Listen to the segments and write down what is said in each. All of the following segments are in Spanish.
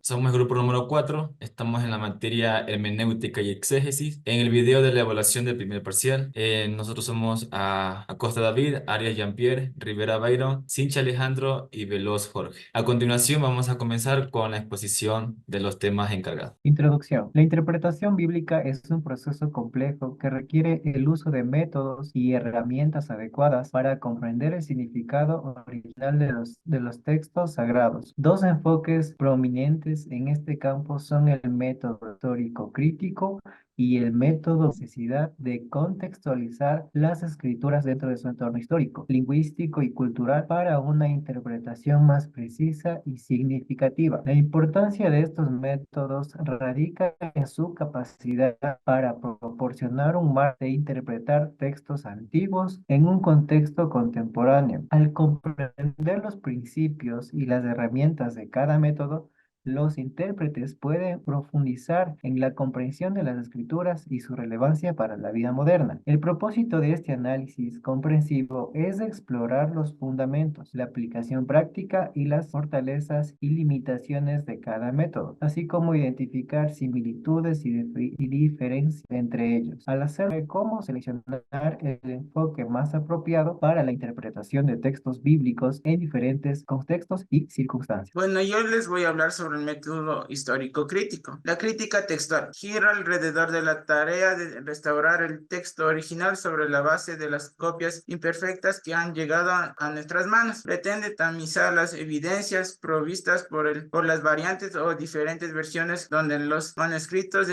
Somos el grupo número 4. Estamos en la materia hermenéutica y exégesis. En el video de la evaluación del primer parcial, nosotros somos Acosta David, Arias Jean-Pierre, Rivera Byron, Sincha Alejandro y Veloz Jorge. A continuación vamos a comenzar con la exposición de los temas encargados. Introducción. La interpretación bíblica es un proceso complejo que requiere el uso de métodos y herramientas adecuadas para comprender el significado original de los textos sagrados. Dos enfoques prominentes en este campo son el método histórico crítico y el método necesidad de contextualizar las escrituras dentro de su entorno histórico, lingüístico y cultural para una interpretación más precisa y significativa. La importancia de estos métodos radica en su capacidad para proporcionar un marco de interpretar textos antiguos en un contexto contemporáneo. Al comprender los principios y las herramientas de cada método, los intérpretes pueden profundizar en la comprensión de las escrituras y su relevancia para la vida moderna. El propósito de este análisis comprensivo es explorar los fundamentos, la aplicación práctica y las fortalezas y limitaciones de cada método, así como identificar similitudes y diferencias entre ellos. Al hacer cómo seleccionar el enfoque más apropiado para la interpretación de textos bíblicos en diferentes contextos y circunstancias. Bueno, yo les voy a hablar sobre el método histórico crítico. La crítica textual gira alrededor de la tarea de restaurar el texto original sobre la base de las copias imperfectas que han llegado a nuestras manos. Pretende tamizar las evidencias provistas por las variantes o diferentes versiones donde los manuscritos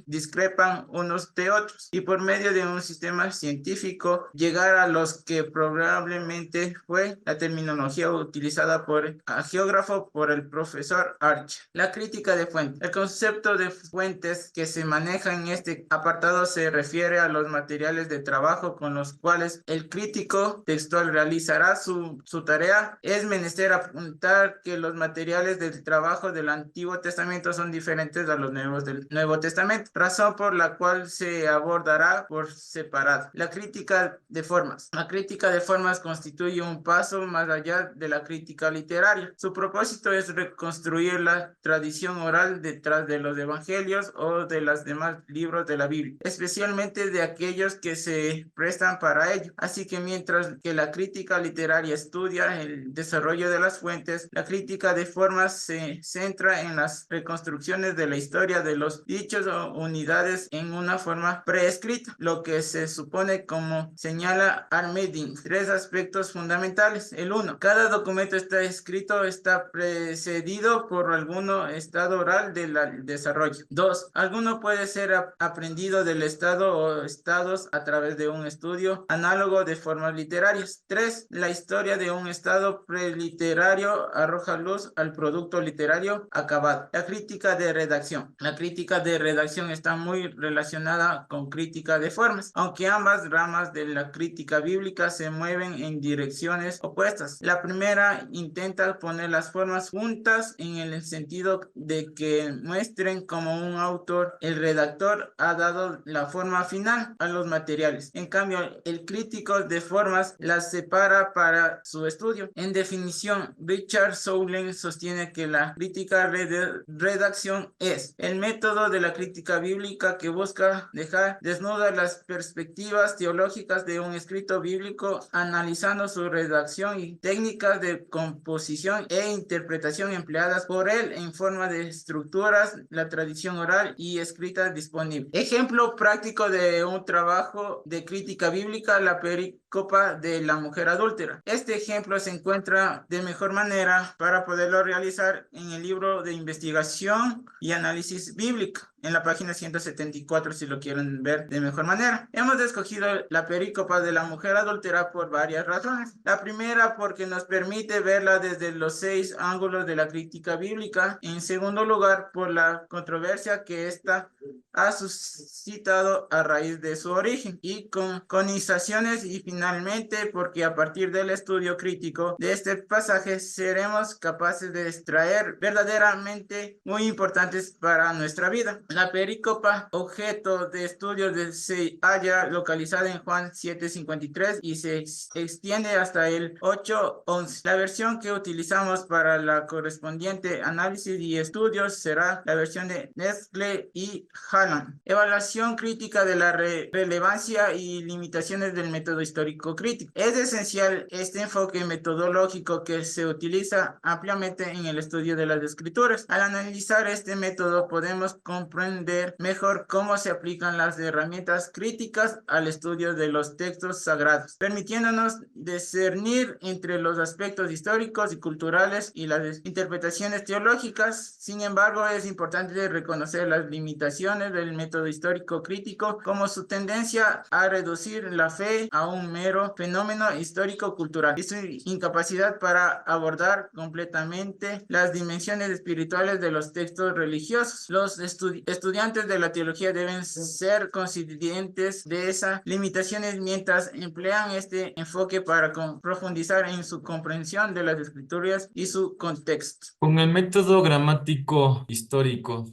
discrepan unos de otros, y por medio de un sistema científico llegar a los que probablemente fue la terminología utilizada por el geógrafo, por el profesor Archer. La crítica de fuentes. El concepto de fuentes que se maneja en este apartado se refiere a los materiales de trabajo con los cuales el crítico textual realizará su tarea. Es menester apuntar que los materiales del trabajo del Antiguo Testamento son diferentes a los nuevos del Nuevo Testamento, razón por la cual se abordará por separado. La crítica de formas. La crítica de formas constituye un paso más allá de la crítica literaria. Su propósito es reconstruir la tradición oral detrás de los evangelios o de los demás libros de la Biblia, especialmente de aquellos que se prestan para ello. Así que mientras que la crítica literaria estudia el desarrollo de las fuentes, la crítica de formas se centra en las reconstrucciones de la historia de los dichos o unidades en una forma preescrita, lo que se supone, como señala Armedin, tres aspectos fundamentales. El uno, cada documento está escrito, está precedido por algún estado oral del desarrollo. Dos, alguno puede ser aprendido del estado o estados a través de un estudio análogo de formas literarias. Tres, la historia de un estado preliterario arroja luz al producto literario acabado. La crítica de redacción. La crítica de redacción está muy relacionada con crítica de formas, aunque ambas ramas de la crítica bíblica se mueven en direcciones opuestas. La primera intenta poner las formas juntas en el sentido de que muestren como un autor, el redactor, ha dado la forma final a los materiales. En cambio, el crítico de formas las separa para su estudio. En definición, Richard Soulen sostiene que la crítica de redacción es el método de la crítica bíblica que busca dejar desnudas las perspectivas teológicas de un escrito bíblico, analizando su redacción y técnicas de composición e interpretación empleadas por él en forma de estructuras, la tradición oral y escrita disponible. Ejemplo práctico de un trabajo de crítica bíblica, la pericopa de la mujer adúltera. Este ejemplo se encuentra de mejor manera para poderlo realizar en el libro de investigación y análisis bíblico, en la página 174, si lo quieren ver de mejor manera. Hemos escogido la pericopa de la mujer adúltera por varias razones. La primera, porque nos permite verla desde los 6 ángulos de la crítica bíblica. En segundo lugar, por la controversia que esta ha suscitado a raíz de su origen y con conizaciones y finalidades Finalmente, porque a partir del estudio crítico de este pasaje seremos capaces de extraer verdaderamente muy importantes para nuestra vida. La pericopa, objeto de estudio se halla localizada en Juan 7:53 y se extiende hasta el 8:11. La versión que utilizamos para la correspondiente análisis y estudios será la versión de Nestle y Hallam. Evaluación crítica de la relevancia y limitaciones del método histórico crítico. Es esencial este enfoque metodológico que se utiliza ampliamente en el estudio de las escrituras. Al analizar este método podemos comprender mejor cómo se aplican las herramientas críticas al estudio de los textos sagrados, permitiéndonos discernir entre los aspectos históricos y culturales y las interpretaciones teológicas. Sin embargo, es importante reconocer las limitaciones del método histórico crítico, como su tendencia a reducir la fe a un mero fenómeno histórico-cultural y su incapacidad para abordar completamente las dimensiones espirituales de los textos religiosos. Los estudiantes de la teología deben ser conscientes de esas limitaciones mientras emplean este enfoque para profundizar en su comprensión de las escrituras y su contexto. Con el método gramático histórico,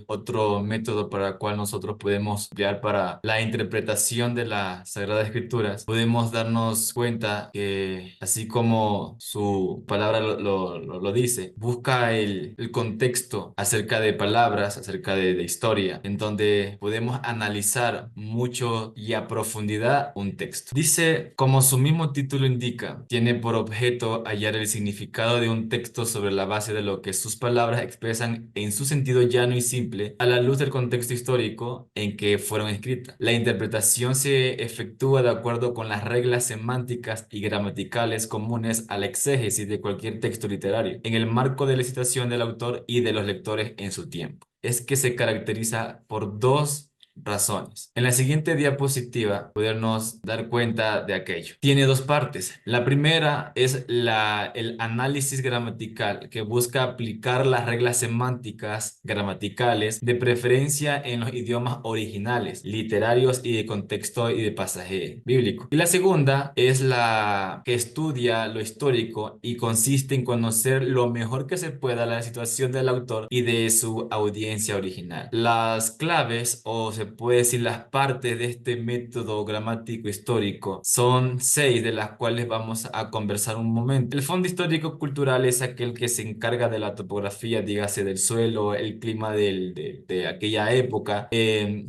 otro método para el cual nosotros podemos emplear para la interpretación de las Sagradas Escrituras, podemos darnos cuenta que, así como su palabra lo dice, busca el contexto acerca de palabras, acerca de historia, en donde podemos analizar mucho y a profundidad un texto. Dice, como su mismo título indica, tiene por objeto hallar el significado de un texto sobre la base de lo que sus palabras expresan en su sentido llano y simple a la luz del contexto histórico en que fueron escritas. La interpretación se efectúa de acuerdo con las reglas semánticas y gramaticales comunes a la exégesis de cualquier texto literario, en el marco de la citación del autor y de los lectores en su tiempo. Es que se caracteriza por dos razones. En la siguiente diapositiva podernos dar cuenta de aquello. Tiene dos partes. La primera es el análisis gramatical, que busca aplicar las reglas semánticas gramaticales, de preferencia en los idiomas originales, literarios y de contexto y de pasaje bíblico. Y la segunda es la que estudia lo histórico y consiste en conocer lo mejor que se pueda la situación del autor y de su audiencia original. Las claves, o se puede decir las partes de este método gramático histórico, son 6, de las cuales vamos a conversar un momento. El fondo histórico cultural es aquel que se encarga de la topografía, dígase del suelo, el clima de aquella época.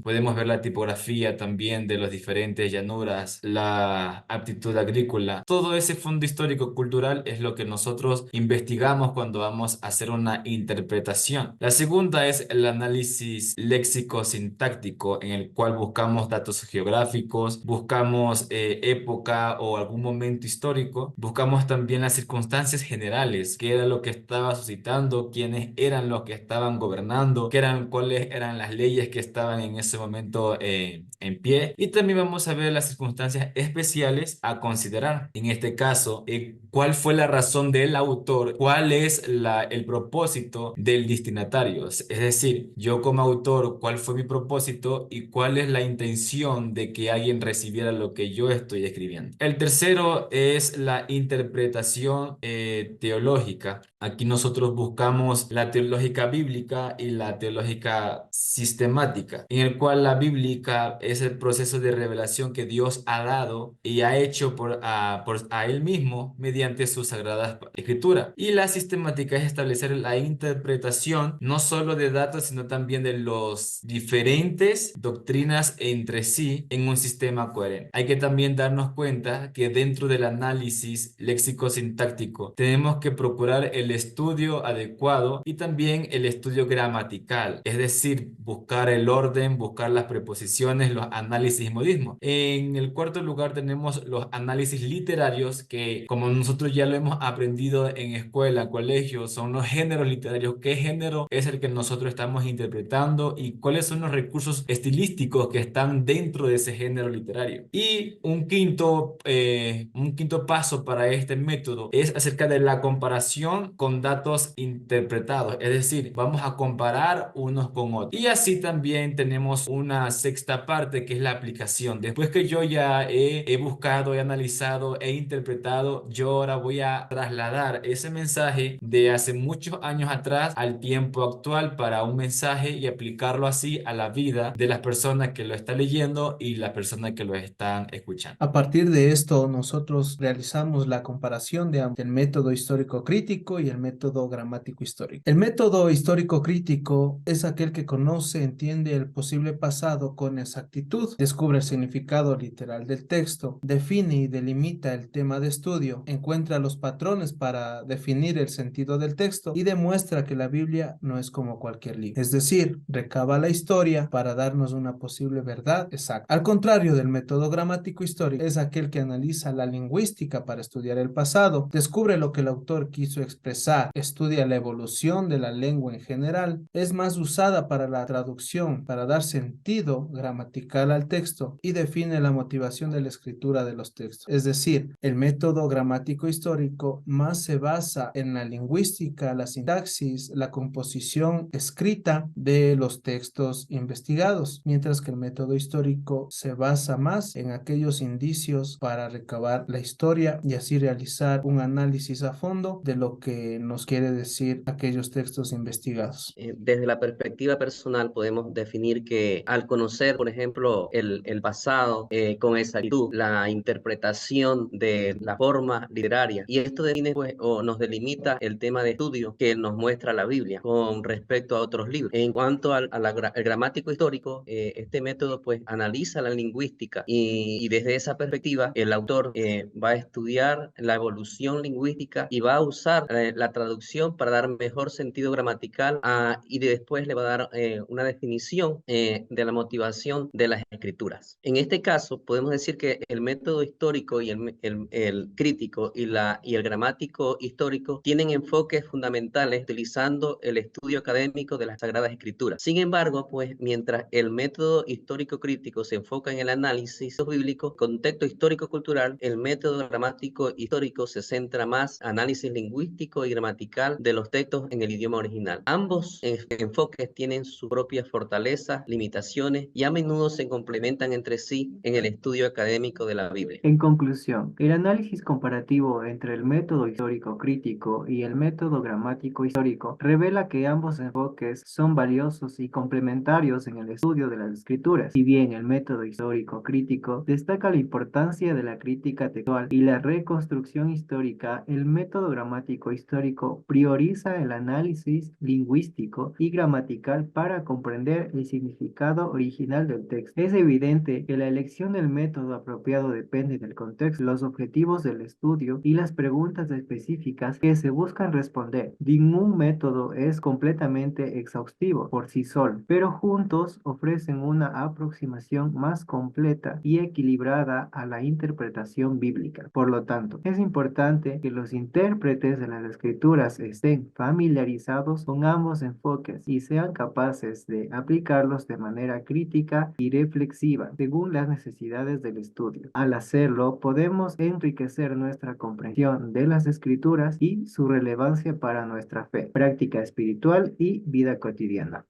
Podemos ver la tipografía también de las diferentes llanuras, la aptitud agrícola. Todo ese fondo histórico cultural es lo que nosotros investigamos cuando vamos a hacer una interpretación. La segunda es el análisis léxico-sintáctico, en el cual buscamos datos geográficos, buscamos época o algún momento histórico, buscamos también las circunstancias generales, qué era lo que estaba suscitando, quiénes eran los que estaban gobernando, cuáles eran las leyes que estaban en ese momento en pie, y también vamos a ver las circunstancias especiales a considerar. En este caso, cuál fue la razón del autor, cuál es el propósito del destinatario, es decir, yo como autor, cuál fue mi propósito y cuál es la intención de que alguien recibiera lo que yo estoy escribiendo. El tercero es la interpretación teológica. Aquí nosotros buscamos la teológica bíblica y la teológica sistemática, en el cual la bíblica es el proceso de revelación que Dios ha dado y ha hecho a Él mismo mediante sus sagradas escrituras. Y la sistemática es establecer la interpretación no solo de datos, sino también de los diferentes doctrinas entre sí en un sistema coherente. Hay que también darnos cuenta que dentro del análisis léxico-sintáctico tenemos que procurar el estudio adecuado y también el estudio gramatical, es decir, buscar el orden, buscar las preposiciones, los análisis y modismos. En el cuarto lugar tenemos los análisis literarios, que como nosotros ya lo hemos aprendido en escuela, colegio, son los géneros literarios. ¿Qué género es el que nosotros estamos interpretando y cuáles son los recursos estilísticos que están dentro de ese género literario. Y un quinto paso para este método es acerca de la comparación con datos interpretados, es decir, vamos a comparar unos con otros. Y así también tenemos una sexta parte que es la aplicación. Después que yo ya he buscado, he analizado, he interpretado, yo ahora voy a trasladar ese mensaje de hace muchos años atrás al tiempo actual para un mensaje y aplicarlo así a la vida de las personas que lo están leyendo y las personas que lo están escuchando. A partir de esto, nosotros realizamos la comparación de el método histórico crítico y el método gramático histórico. El método histórico crítico es aquel que conoce, entiende el posible pasado con exactitud, descubre el significado literal del texto, define y delimita el tema de estudio, encuentra los patrones para definir el sentido del texto y demuestra que la Biblia no es como cualquier libro. Es decir, recaba la historia para darnos una posible verdad exacta. Al contrario del método gramático histórico, es aquel que analiza la lingüística para estudiar el pasado, descubre lo que el autor quiso expresar, estudia la evolución de la lengua en general, es más usada para la traducción, para dar sentido gramatical al texto y define la motivación de la escritura de los textos. Es decir, el método gramático histórico más se basa en la lingüística, la sintaxis, la composición escrita de los textos investigados, mientras que el método histórico se basa más en aquellos indicios para recabar la historia y así realizar un análisis a fondo de lo que nos quiere decir aquellos textos investigados. Desde la perspectiva personal podemos definir que al conocer, por ejemplo, el pasado con exactitud, la interpretación de la forma literaria, y esto define pues, o nos delimita el tema de estudio que nos muestra la Biblia con respecto a otros libros. En cuanto al gramático histórico, este método pues analiza la lingüística y desde esa perspectiva el autor va a estudiar la evolución lingüística y va a usar la traducción para dar mejor sentido gramatical y después le va a dar una definición de la motivación de las escrituras. En este caso podemos decir que el método histórico y el crítico y el gramático histórico tienen enfoques fundamentales utilizando el estudio académico de las Sagradas Escrituras. Sin embargo, pues mientras el método histórico crítico se enfoca en el análisis bíblico, contexto histórico-cultural, el método gramático histórico se centra más en análisis lingüístico y gramatical de los textos en el idioma original. Ambos enfoques tienen sus propias fortalezas, limitaciones y a menudo se complementan entre sí en el estudio académico de la Biblia. En conclusión, el análisis comparativo entre el método histórico crítico y el método gramático histórico revela que ambos enfoques son valiosos y complementarios en el estudio de las escrituras. Si bien el método histórico crítico destaca la importancia de la crítica textual y la reconstrucción histórica, el método gramático histórico prioriza el análisis lingüístico y gramatical para comprender el significado original del texto. Es evidente que la elección del método apropiado depende del contexto, los objetivos del estudio y las preguntas específicas que se buscan responder. Ningún método es completamente exhaustivo por sí solo, pero juntos ofrecen una aproximación más completa y equilibrada a la interpretación bíblica. Por lo tanto, es importante que los intérpretes de las escrituras estén familiarizados con ambos enfoques y sean capaces de aplicarlos de manera crítica y reflexiva según las necesidades del estudio. Al hacerlo, podemos enriquecer nuestra comprensión de las escrituras y su relevancia para nuestra fe, práctica espiritual y vida cotidiana.